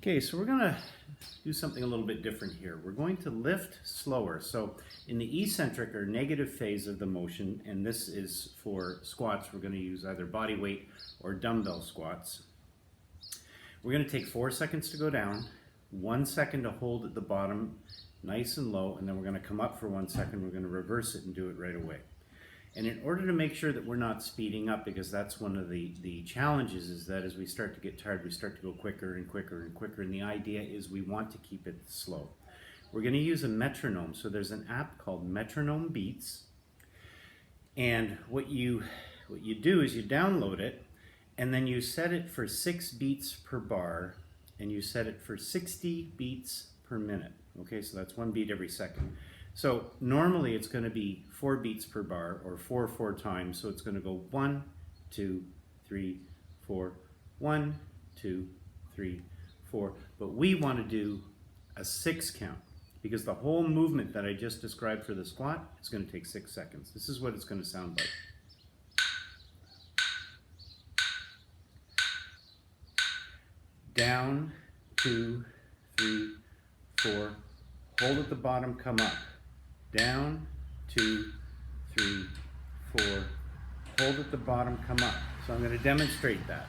Okay, so we're going to do something a little bit different here. We're going to lift slower. So in the eccentric or negative phase of the motion, and this is for squats, we're going to use either body weight or dumbbell squats. We're going to take 4 seconds to go down, 1 second to hold at the bottom nice and low, and then we're going to come up for 1 second. We're going to reverse it and do it right away. And in order to make sure that we're not speeding up, because that's one of the challenges, is that as we start to get tired, we start to go quicker and quicker and quicker. And the idea is we want to keep it slow. We're going to use a metronome. So there's an app called Metronome Beats. And what you do is you download it, and then you set it for 6 beats per bar, and you set it for 60 beats per minute. Okay, so that's 1 beat every second. So normally it's going to be 4 beats per bar, or 4 times. So it's going to go 1, 2, 3, 4, 1, 2, 3, 4. But we want to do a 6 count, because the whole movement that I just described for the squat is going to take 6 seconds. This is what it's going to sound like. Down, 2, 3, 4. Hold at the bottom, come up. Down, 2, 3, 4. Hold at the bottom, come up. So I'm going to demonstrate that.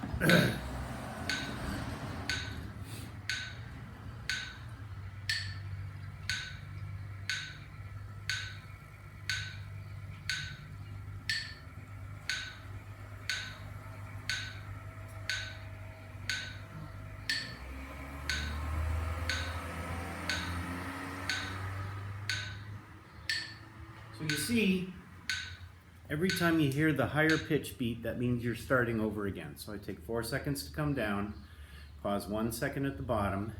So you see, every time you hear the higher pitch beat, that means you're starting over again. So I take 4 seconds to come down, pause 1 second at the bottom,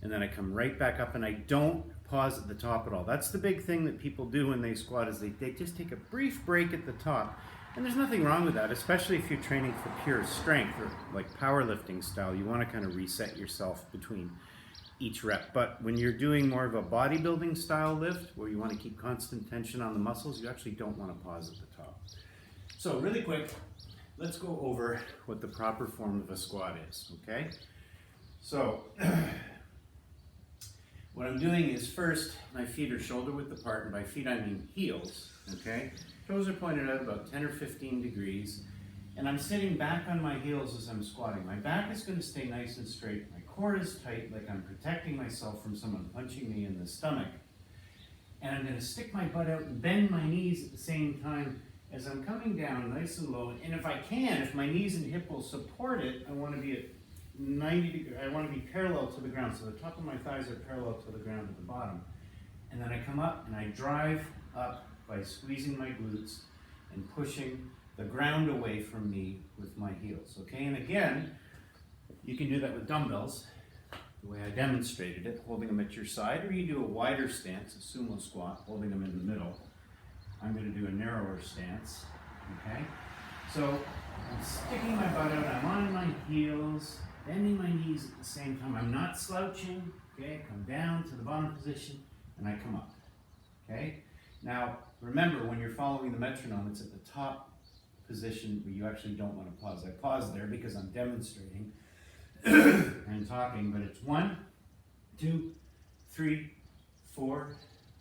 and then I come right back up, and I don't pause at the top at all. That's the big thing that people do when they squat, is they just take a brief break at the top. And there's nothing wrong with that, especially if you're training for pure strength or like powerlifting style. You want to kind of reset yourself between each rep. But when you're doing more of a bodybuilding style lift, where you want to keep constant tension on the muscles, you actually don't want to pause at the top. So really quick, let's go over what the proper form of a squat is, okay? So what I'm doing is, first, my feet are shoulder width apart, and by feet I mean heels, okay? Toes are pointed out about 10 or 15 degrees, and I'm sitting back on my heels as I'm squatting. My back is going to stay nice and straight. My core is tight, like I'm protecting myself from someone punching me in the stomach. And I'm going to stick my butt out and bend my knees at the same time as I'm coming down nice and low. And if I can, if my knees and hip will support it, I want to be at 90 degrees. I want to be parallel to the ground. So the top of my thighs are parallel to the ground at the bottom. And then I come up and I drive up by squeezing my glutes and pushing the ground away from me with my heels, okay? And again, you can do that with dumbbells, the way I demonstrated it, holding them at your side, or you do a wider stance, a sumo squat, holding them in the middle. I'm going to do a narrower stance, okay? So I'm sticking my butt out, I'm on my heels, bending my knees at the same time. I'm not slouching, okay? I come down to the bottom position, and I come up, okay? Now, remember, when you're following the metronome, it's at the top position where you actually don't want to pause. I pause there because I'm demonstrating and talking, but it's 1, 2, 3, 4,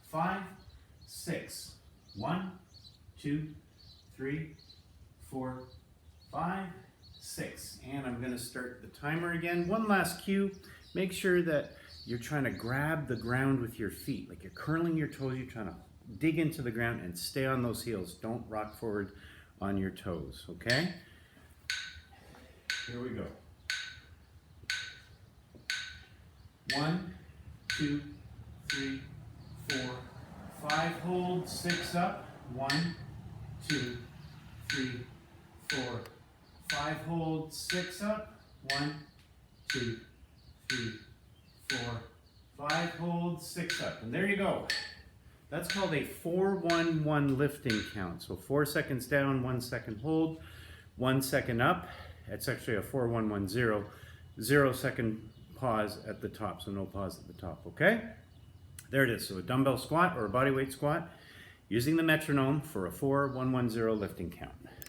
5, 6. 1, 2, 3, 4, 5, 6. And I'm going to start the timer again. One last cue. Make sure that you're trying to grab the ground with your feet. Like you're curling your toes. You're trying to dig into the ground and stay on those heels. Don't rock forward on your toes, okay? Here we go. 1, 2, 3, 4, 5, hold, 6 up. 1, 2, 3, 4, 5, hold, 6 up. 1, 2, 3, 4, 5, hold, 6 up. And there you go. That's called a 4-1-1 lifting count. So 4 seconds down, 1 second hold, 1 second up. It's actually a 4-1-1-0. 0 second pause at the top, so no pause at the top, okay? There it is. So a dumbbell squat or a bodyweight squat using the metronome for a 4-1-1-0 lifting count.